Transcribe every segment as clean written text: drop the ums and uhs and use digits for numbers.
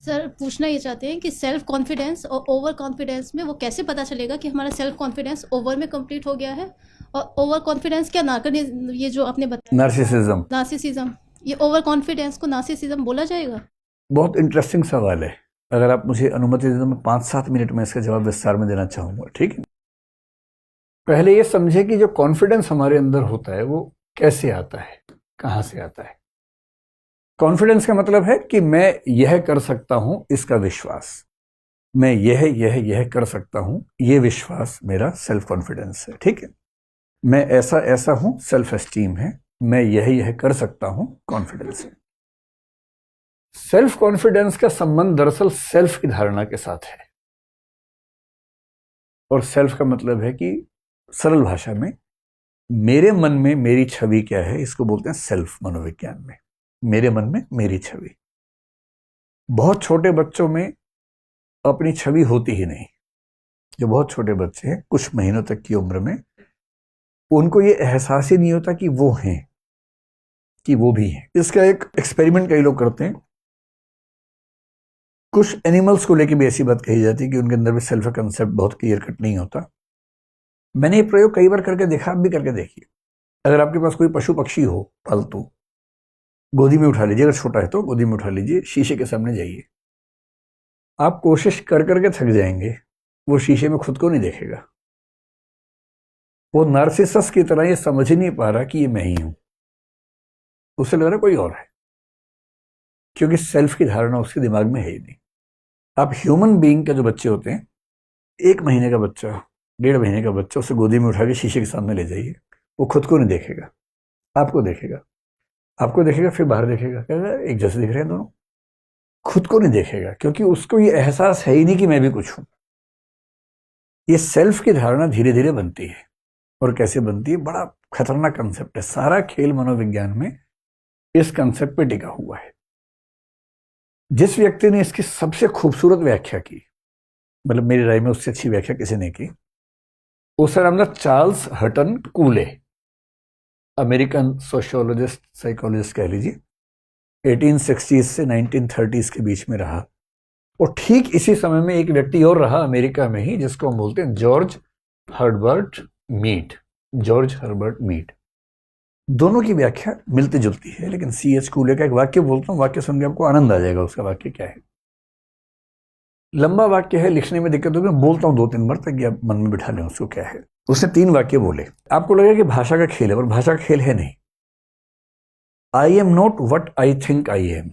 Sir पूछना ये चाहते हैं कि सेल्फ कॉन्फिडेंस और ओवर कॉन्फिडेंस में वो कैसे पता चलेगा कि हमारा सेल्फ कॉन्फिडेंस ओवर में कंप्लीट हो गया है, और ओवर कॉन्फिडेंस क्या नार्कन, ये जो आपने बताया नार्सिसिज्म। नार्सिसिज्म, ये ओवर कॉन्फिडेंस को नार्सिसिज्म बोला जाएगा? बहुत इंटरेस्टिंग सवाल है। अगर आप मुझे अनुमति दें तो मैं 5-7 मिनट में इसका जवाब विस्तार में देना चाहूंगा, ठीक है। पहले ये समझे कि जो कॉन्फिडेंस हमारे अंदर होता है वो कैसे आता है, कहां से आता है। कॉन्फिडेंस का मतलब है कि मैं यह कर सकता हूं, इसका विश्वास। मैं यह कर सकता हूं, ये विश्वास मेरा सेल्फ कॉन्फिडेंस है, ठीक है। मैं ऐसा ऐसा हूं, सेल्फ एस्टीम है। मैं यह कर सकता हूं, कॉन्फिडेंस है। सेल्फ कॉन्फिडेंस का संबंध दरअसल सेल्फ की धारणा के साथ है। और सेल्फ का मतलब है कि सरल भाषा में मेरे मन में मेरी छवि क्या है, इसको बोलते हैं सेल्फ मनोविज्ञान में। मेरे मन में मेरी छवि। बहुत छोटे बच्चों में अपनी छवि होती ही नहीं। जो बहुत छोटे बच्चे हैं, कुछ महीनों तक की उम्र में, उनको ये एहसास ही नहीं होता कि वो हैं, कि वो भी हैं। इसका एक एक्सपेरिमेंट कई लोग करते हैं। कुछ एनिमल्स को लेकर भी ऐसी बात कही जाती है कि उनके अंदर भी सेल्फ कंसेप्ट बहुत क्लियर कट नहीं होता। मैंने ये प्रयोग कई बार करके देखा, आप भी करके देखिए। अगर आपके पास कोई पशु पक्षी हो पालतू, गोदी में उठा लीजिए। अगर छोटा है तो गोदी में उठा लीजिए, शीशे के सामने जाइए। आप कोशिश कर करके थक जाएंगे, वो शीशे में खुद को नहीं देखेगा। वो नार्सिसस की तरह ये समझ ही नहीं पा रहा कि ये मैं ही हूं। उसे लग रहा कोई और है, क्योंकि सेल्फ की धारणा उसके दिमाग में है ही नहीं। आप ह्यूमन बीइंग के जो बच्चे होते हैं, 1 महीने का बच्चा, 1.5 महीने का बच्चा, उसे गोदी में उठा के शीशे के सामने ले जाइए। वो खुद को नहीं देखेगा, आपको देखेगा। आपको देखेगा, फिर बाहर देखेगा, कहेगा एक जैसे दिख रहे हैं दोनों। खुद को नहीं देखेगा, क्योंकि उसको ये एहसास है ही नहीं कि मैं भी कुछ हूं। ये सेल्फ की धारणा धीरे धीरे बनती है। और कैसे बनती है, बड़ा खतरनाक कंसेप्ट है। सारा खेल मनोविज्ञान में इस कंसेप्ट पे टिका हुआ है। जिस व्यक्ति ने इसकी सबसे खूबसूरत व्याख्या की, मतलब मेरी राय में उससे अच्छी व्याख्या किसी ने की, उसका नाम था चार्ल्स हटन कूले। अमेरिकन सोशियोलॉजिस्ट, साइकोलॉजिस्ट कह लीजिए। 1860 से 1930 के बीच में रहा। और ठीक इसी समय में एक व्यक्ति और रहा अमेरिका में ही, जिसको हम बोलते हैं George Herbert Mead. George Herbert Mead. दोनों की व्याख्या मिलती जुलती है, लेकिन C.H. कूले का एक वाक्य बोलता हूं, वाक्य सुन के आपको आनंद आ जाएगा। उसका वाक्य क्या है? लंबा वाक्य है, लिखने में दिक्कत होगी, मैं बोलता हूं 2-3 बार ताकि आप मन में बिठा लें उसको क्या है। उसने 3 वाक्य बोले। आपको लगेगा कि भाषा का खेल है, पर भाषा का खेल है नहीं। I am not what I think I am.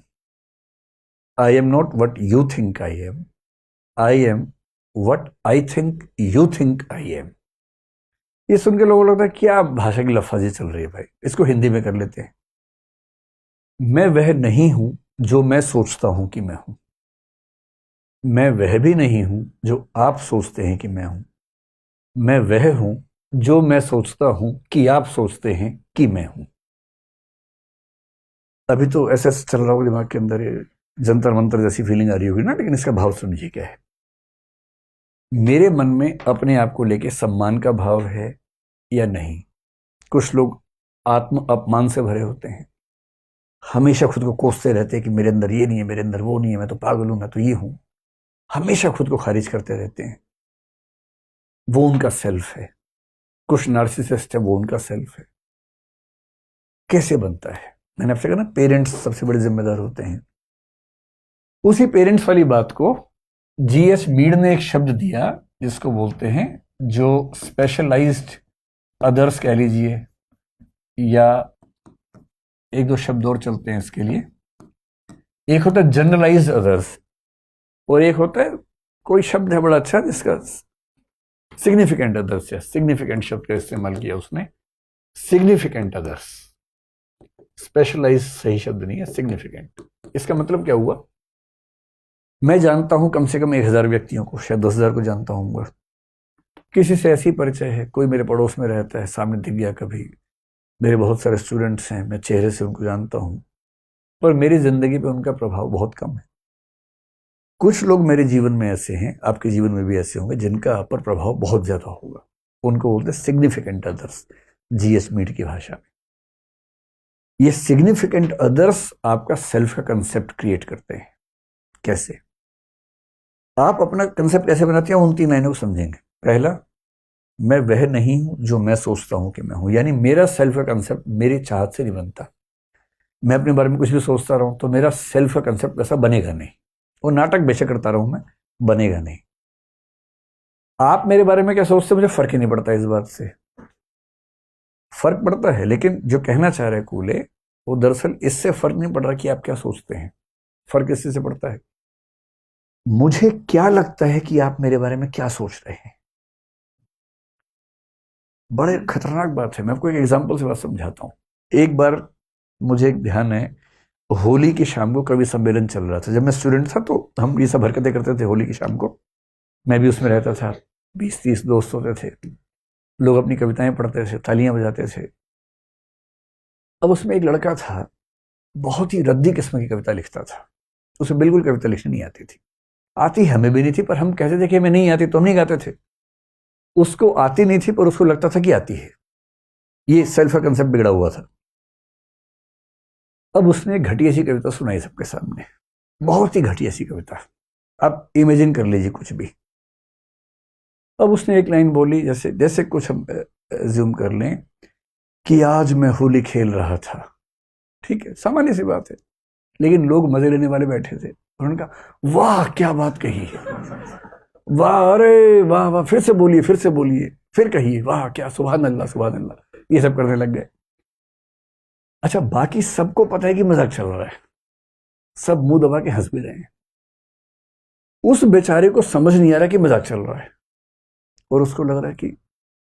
I am not what you think I am. I am what I think you think I am. ये सुन के लोगों को लगता है क्या भाषा की लफाजी चल रही है भाई, इसको हिंदी में कर लेते हैं। मैं वह नहीं हूं जो मैं सोचता हूं कि मैं हूं। मैं वह भी नहीं हूं जो आप सोचते हैं कि मैं हूं। मैं वह हूं जो मैं सोचता हूं कि आप सोचते हैं कि मैं हूं। अभी तो ऐसा चल रहा होगा दिमाग के अंदर, ये जंतर मंतर जैसी फीलिंग आ रही होगी ना, लेकिन इसका भाव समझिए क्या है। मेरे मन में अपने आप को लेके सम्मान का भाव है या नहीं। कुछ लोग आत्म अपमान से भरे होते हैं, हमेशा खुद को कोसते रहते हैं कि मेरे अंदर ये नहीं है, मेरे अंदर वो नहीं है, मैं तो पागल हूं, मैं तो ये हूं। हमेशा खुद को खारिज करते रहते हैं। वो उनका सेल्फ है। कुछ नार्सिसिस्ट है, वो उनका सेल्फ है। कैसे बनता है? मैंने आपसे कहा ना, पेरेंट्स सबसे बड़े जिम्मेदार होते हैं। उसी पेरेंट्स वाली बात को G.H. मीड ने एक शब्द दिया, जिसको बोलते हैं, जो स्पेशलाइज्ड अदर्स कह लीजिए, या एक दो शब्द और चलते हैं इसके लिए। एक होता है जनरलाइज्ड अदर्स, और एक होता है, कोई शब्द है बड़ा अच्छा जिसका सिग्निफिकेंट अदर्स, या सिग्निफिकेंट शब्द का इस्तेमाल किया उसने। Significant others. स्पेशलाइज सही शब्द नहीं है, सिग्निफिकेंट। इसका मतलब क्या हुआ? मैं जानता हूं कम से कम 1000 व्यक्तियों को, शायद 10,000 को जानता हूँ। किसी से ऐसी परिचय है, कोई मेरे पड़ोस में रहता है, सामने दिख गया कभी। मेरे बहुत सारे स्टूडेंट्स हैं, मैं चेहरे से उनको जानता हूं, पर मेरी जिंदगी पे उनका प्रभाव बहुत कम है। कुछ लोग मेरे जीवन में ऐसे हैं, आपके जीवन में भी ऐसे होंगे, जिनका आप पर प्रभाव बहुत ज्यादा होगा। उनको बोलते हैं सिग्निफिकेंट अदर्स, G.H. मीड की भाषा में। ये सिग्निफिकेंट अदर्स आपका सेल्फ का कंसेप्ट क्रिएट करते हैं। कैसे? आप अपना कंसेप्ट कैसे बनाते हैं उन 3 लाइनों को समझेंगे। पहला, मैं वह नहीं हूं जो मैं सोचता हूं कि मैं हूं, यानी मेरा सेल्फ का कंसेप्ट मेरी चाहत से नहीं बनता। मैं अपने बारे में कुछ भी सोचता रहूं तो मेरा सेल्फ का कंसेप्ट ऐसा बनेगा नहीं। वो नाटक बेशक करता रहूं मैं, बनेगा नहीं। आप मेरे बारे में क्या सोचते मुझे फर्क ही नहीं पड़ता इस बात से। फर्क पड़ता है, लेकिन जो कहना चाह रहे कूले, वो दरअसल इससे फर्क नहीं पड़ रहा कि आप क्या सोचते हैं। फर्क इससे से पड़ता है मुझे क्या लगता है कि आप मेरे बारे में क्या सोच रहे हैं। बड़े खतरनाक बात है। मैं आपको एक एग्जांपल से बात समझाता हूं। एक बार मुझे एक ध्यान है, होली की शाम को कवि सम्मेलन चल रहा था। जब मैं स्टूडेंट था तो हम ये सब हरकतें करते थे होली की शाम को। मैं भी उसमें रहता था। 20-30 दोस्त होते थे, लोग अपनी कविताएं पढ़ते थे, तालियां बजाते थे। अब उसमें एक लड़का था, बहुत ही रद्दी किस्म की कविता लिखता था। उसे बिल्कुल कविता लिखनी नहीं आती थी। आती हमें भी नहीं थी, पर हम कहते थे कि हमें नहीं आती तो हम नहीं गाते थे। उसको आती नहीं थी पर उसको लगता था कि आती है। ये सेल्फ का कंसेप्ट बिगड़ा हुआ था। अब उसने एक घटिया सी कविता सुनाई सबके सामने, बहुत ही घटिया सी कविता। आप इमेजिन कर लीजिए कुछ भी। अब उसने एक लाइन बोली, जैसे जैसे कुछ हम ज्यूम कर लें कि आज मैं होली खेल रहा था। ठीक है, सामान्य सी बात है, लेकिन लोग मजे लेने वाले बैठे थे। उन्होंने कहा वाह क्या बात कही है, वाह, अरे वाह वाह, फिर से बोलिए, फिर से बोलिए, फिर कहिए, वाह क्या, सुभान अल्लाह, सुभान अल्लाह, ये सब करने लग गए। अच्छा, बाकी सबको पता है कि मजाक चल रहा है, सब मुंह दबा के हंस भी रहे हैं। उस बेचारे को समझ नहीं आ रहा कि मजाक चल रहा है, और उसको लग रहा है कि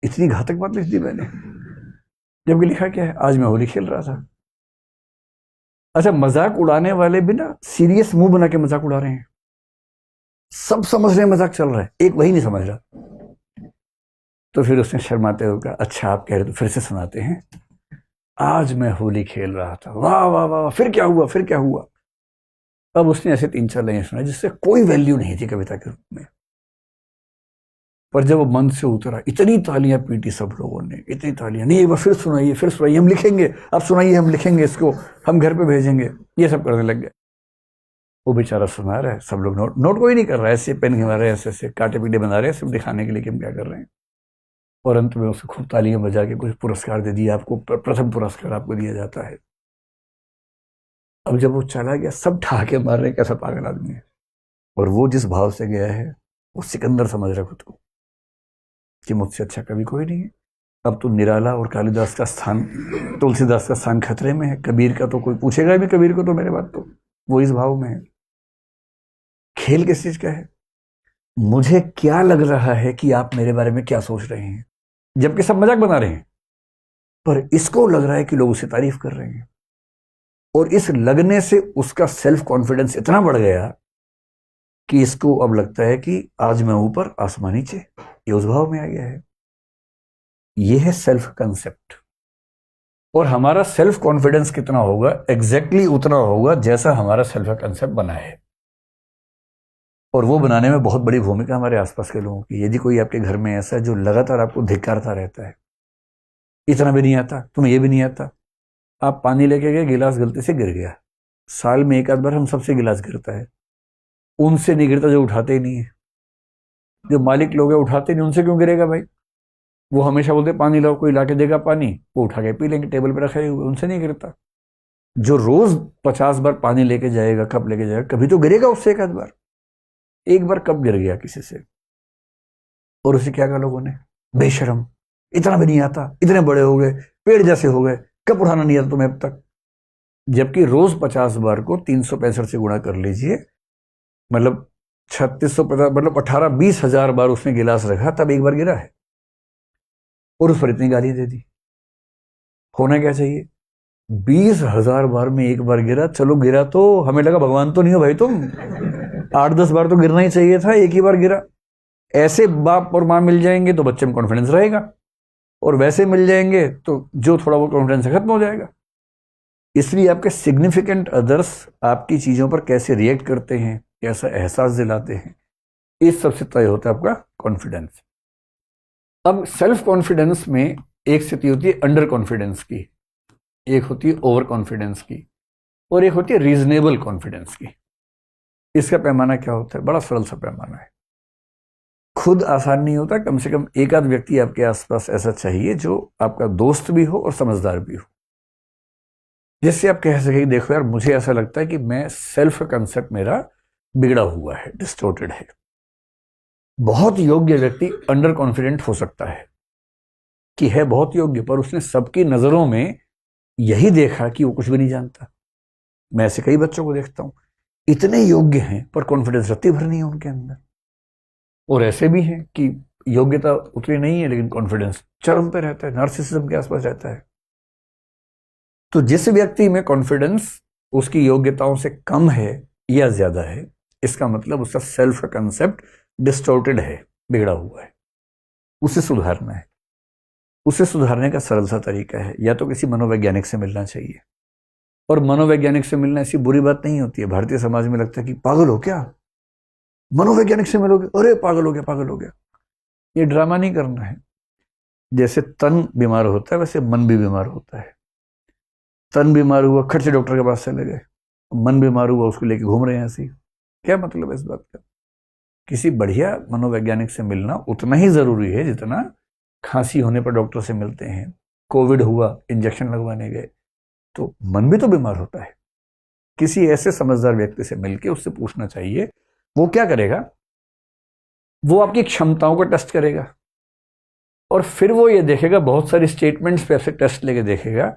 इतनी घातक बात लिख दी मैंने, जबकि लिखा क्या है, आज मैं होली खेल रहा था। अच्छा, मजाक उड़ाने वाले भी ना सीरियस मुंह बना के मजाक उड़ा रहे हैं। सब समझ रहे हैं मजाक चल रहा है, एक वही नहीं समझ रहा। तो फिर उसने शर्माते हुए कहा, अच्छा आप कह रहे तो फिर से सुनाते हैं। आज मैं होली खेल रहा था, वाह वाह वाह, फिर क्या हुआ, फिर क्या हुआ। अब उसने ऐसे 3-4 लाइनें सुनाई जिससे कोई वैल्यू नहीं थी कविता के रूप में, पर जब वो मन से उतरा, इतनी तालियां पीटी सब लोगों ने, इतनी तालियां, नहीं एक बार फिर सुनाइए, फिर सुनाइए, हम लिखेंगे, आप सुनाइए, हम लिखेंगे इसको, हम घर पे भेजेंगे, ये सब करने लग गए। वो बेचारा सुना रहा है, सब लोग नोट कोई नहीं कर रहा है, ऐसे पेन घिमा रहे हैं, ऐसे ऐसे काटे पीटे बना रहे हैं, सिर्फ दिखाने के लिए कि हम क्या कर रहे हैं। और अंत में उसे खूब तालियां बजा के कुछ पुरस्कार दे दिया। आपको प्रथम पुरस्कार आपको दिया जाता है। अब जब वो चला गया, सब ठहाके मार रहे, कैसा पागल आदमी है। और वो जिस भाव से गया है, वो सिकंदर समझ रहा खुद को कि मुझसे अच्छा कभी कोई नहीं है। अब तो निराला और कालिदास का स्थान, तुलसीदास का स्थान खतरे में है। कबीर का तो कोई पूछेगा भी, कबीर को तो मेरे बात, तो वो इस भाव में है। खेल किस चीज का है, मुझे क्या लग रहा है कि आप मेरे बारे में क्या सोच रहे हैं, जबकि सब मजाक बना रहे हैं, पर इसको लग रहा है कि लोग उसे तारीफ कर रहे हैं। और इस लगने से उसका सेल्फ कॉन्फिडेंस इतना बढ़ गया कि इसको अब लगता है कि आज मैं ऊपर आसमान नीचे, ये उस भाव में आ गया है। ये है सेल्फ कंसेप्ट। और हमारा सेल्फ कॉन्फिडेंस कितना होगा, एग्जैक्टली उतना होगा जैसा हमारा सेल्फ कंसेप्ट बना है। और वो बनाने में बहुत बड़ी भूमिका हमारे आसपास के लोगों की। यदि कोई आपके घर में ऐसा है जो लगातार आपको धिक्कारता रहता है, इतना भी नहीं आता, तुम्हें ये भी नहीं आता, आप पानी लेके गए, गिलास गलती से गिर गया, साल में एक आध बार हम सबसे गिलास गिरता है, उनसे नहीं गिरता जो उठाते ही नहीं है। जो मालिक लोग हैं उठाते नहीं, उनसे क्यों गिरेगा भाई। वो हमेशा बोलते पानी लाओ, कोई लाके देगा पानी, वो उठा के पी लेंगे, टेबल पे रखे हुए, उनसे नहीं गिरता। जो रोज 50 बार पानी लेके जाएगा, कप लेके जाएगा, कभी तो गिरेगा उससे एक आध बार। एक बार कब गिर गया किसी से, और उसे क्या कहा लोगों ने, बेशरम, इतना भी नहीं आता, इतने बड़े हो गए, पेड़ जैसे हो गए, कब उठाना नहीं आता तुम्हें अब तक। जबकि रोज 50 बार को 365 से गुणा कर लीजिए, मतलब 3650, मतलब 18-20 हजार बार उसने गिलास रखा, तब एक बार गिरा है, और उस पर इतनी गाली दे दी। होना क्या चाहिए, 20,000 बार में एक बार गिरा, चलो गिरा तो हमें लगा भगवान तो नहीं हो भाई तुम, 8-10 बार तो गिरना ही चाहिए था, एक ही बार गिरा। ऐसे बाप और माँ मिल जाएंगे तो बच्चे में कॉन्फिडेंस रहेगा, और वैसे मिल जाएंगे तो जो थोड़ा बहुत कॉन्फिडेंस खत्म हो जाएगा। इसलिए आपके सिग्निफिकेंट अदर्स आपकी चीजों पर कैसे रिएक्ट करते हैं, कैसा एहसास दिलाते हैं, इस सबसे तय होता है आपका कॉन्फिडेंस। अब सेल्फ कॉन्फिडेंस में एक स्थिति होती है अंडर कॉन्फिडेंस की, एक होती है ओवर कॉन्फिडेंस की, और एक होती है रीजनेबल कॉन्फिडेंस की। इसका पैमाना क्या होता है? बड़ा सरल सा पैमाना है। खुद आसान नहीं होता, कम से कम एक आध व्यक्ति आपके आसपास ऐसा चाहिए जो आपका दोस्त भी हो और समझदार भी हो, जिससे आप कह सके देखो यार मुझे ऐसा लगता है कि मैं सेल्फ कंसेप्ट मेरा बिगड़ा हुआ है, डिस्टोर्टेड है। बहुत योग्य व्यक्ति अंडर कॉन्फिडेंट हो सकता है कि है बहुत योग्य, पर उसने सबकी नजरों में यही देखा कि वो कुछ भी नहीं जानता। मैं ऐसे कई बच्चों को देखता हूं, इतने योग्य हैं पर कॉन्फिडेंस रत्ती भर नहीं है उनके अंदर। और ऐसे भी हैं कि योग्यता उतनी नहीं है लेकिन कॉन्फिडेंस चरम पे रहता है, नार्सिसिज्म के आसपास रहता है। तो जिस व्यक्ति में कॉन्फिडेंस उसकी योग्यताओं से कम है या ज्यादा है, इसका मतलब उसका सेल्फ कंसेप्ट डिस्टॉर्टेड है, बिगड़ा हुआ है। उसे सुधारना है। उसे सुधारने का सरल सा तरीका है, या तो किसी मनोवैज्ञानिक से मिलना चाहिए। और मनोवैज्ञानिक से मिलना ऐसी बुरी बात नहीं होती है। भारतीय समाज में लगता है कि पागल हो क्या, मनोवैज्ञानिक से मिलोगे, अरे पागल हो गया, पागल हो गया। ये ड्रामा नहीं करना है। जैसे तन बीमार होता है वैसे मन भी बीमार होता है। तन बीमार हुआ, खट से डॉक्टर के पास चले गए, मन बीमार हुआ उसको लेके घूम रहे हैं ऐसे। क्या मतलब है इस बात का? किसी बढ़िया मनोवैज्ञानिक से मिलना उतना ही जरूरी है जितना खांसी होने पर डॉक्टर से मिलते हैं, कोविड हुआ इंजेक्शन लगवाने गए, तो मन भी तो बीमार होता है। किसी ऐसे समझदार व्यक्ति से मिलके उससे पूछना चाहिए। वो क्या करेगा? वो आपकी क्षमताओं को टेस्ट करेगा और फिर वो ये देखेगा, बहुत सारी स्टेटमेंट्स पे ऐसे टेस्ट लेके देखेगा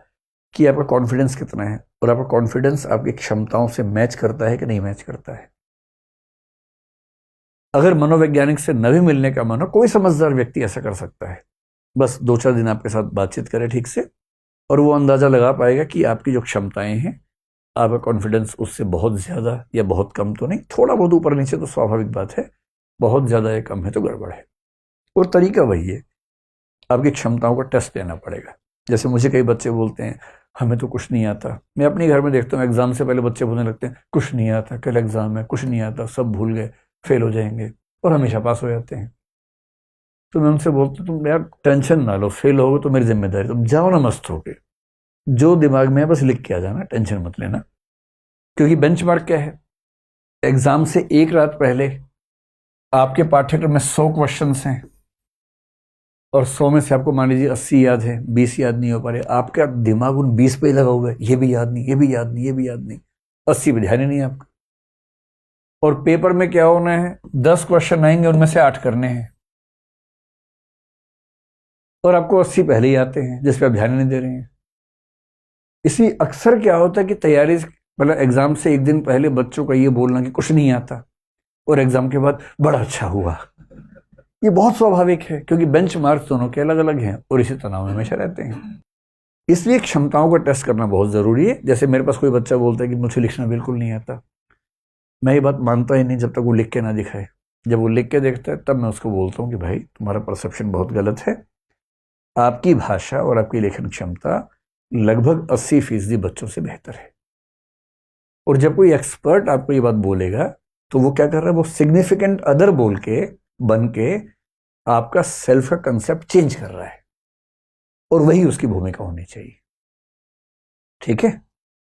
कि आपका कॉन्फिडेंस कितना है और आपका कॉन्फिडेंस आपकी क्षमताओं से मैच करता है कि नहीं मैच करता है। अगर मनोवैज्ञानिक से न भी मिलने का मन हो, कोई समझदार व्यक्ति ऐसा कर सकता है। बस 2-4 दिन आपके साथ बातचीत करे ठीक से, और वो अंदाजा लगा पाएगा कि आपकी जो क्षमताएं हैं, आपका कॉन्फिडेंस उससे बहुत ज्यादा या बहुत कम तो नहीं, थोड़ा बहुत ऊपर नीचे तो स्वाभाविक बात है, बहुत ज्यादा या कम है तो गड़बड़ है। और तरीका वही है, आपकी क्षमताओं का टेस्ट देना पड़ेगा। जैसे मुझे कई बच्चे बोलते हैं हमें तो कुछ नहीं आता। मैं अपने घर में देखता हूँ एग्जाम से पहले बच्चे बोलने लगते हैं कुछ नहीं आता, कल एग्जाम है, कुछ नहीं आता, सब भूल गए, फेल हो जाएंगे, और हमेशा पास हो जाते हैं। तो मैं उनसे बोलता हूँ तुम यार टेंशन ना लो, फेल होगे तो मेरी जिम्मेदारी, तुम जाओ ना मस्त होके, जो दिमाग में है बस लिख के आ जाना, टेंशन मत लेना। क्योंकि बेंचमार्क क्या है? एग्जाम से एक रात पहले आपके पाठ्यक्रम में 100 क्वेश्चंस हैं और 100 में से आपको मान लीजिए 80 याद है, 20 याद नहीं हो पा रहे। आपका दिमाग उन 20 पे ही लगा हुआ है, ये भी याद नहीं, ये भी याद नहीं, ये भी याद नहीं, 80 पे ध्यान ही नहीं आपका। और पेपर में क्या होना है, 10 क्वेश्चन आएंगे, उनमें से 8 करने हैं और आपको 80 पहले ही आते हैं जिस पे आप ध्यान नहीं दे रहे हैं। इसलिए अक्सर क्या होता है कि तैयारी मतलब एग्जाम से एक दिन पहले बच्चों का ये बोलना कि कुछ नहीं आता और एग्जाम के बाद बड़ा अच्छा हुआ, ये बहुत स्वाभाविक है क्योंकि बेंचमार्क्स दोनों के अलग अलग हैं और इसी तनाव में हमेशा रहते हैं। इसलिए क्षमताओं को टेस्ट करना बहुत जरूरी है। जैसे मेरे पास कोई बच्चा बोलता है कि मुझे लिखना बिल्कुल नहीं आता, मैं ये बात मानता ही नहीं जब तक वो लिख के ना दिखाए। जब वो लिख के देखता है तब मैं उसको बोलता हूँ कि भाई तुम्हारा परसेप्शन बहुत गलत है, आपकी भाषा और आपकी लेखन क्षमता लगभग 80% बच्चों से बेहतर है। और जब कोई एक्सपर्ट आपको ये बात बोलेगा तो वो क्या कर रहा है, वो सिग्निफिकेंट अदर बोल के बन के आपका सेल्फ का कंसेप्ट चेंज कर रहा है, और वही उसकी भूमिका होनी चाहिए। ठीक है।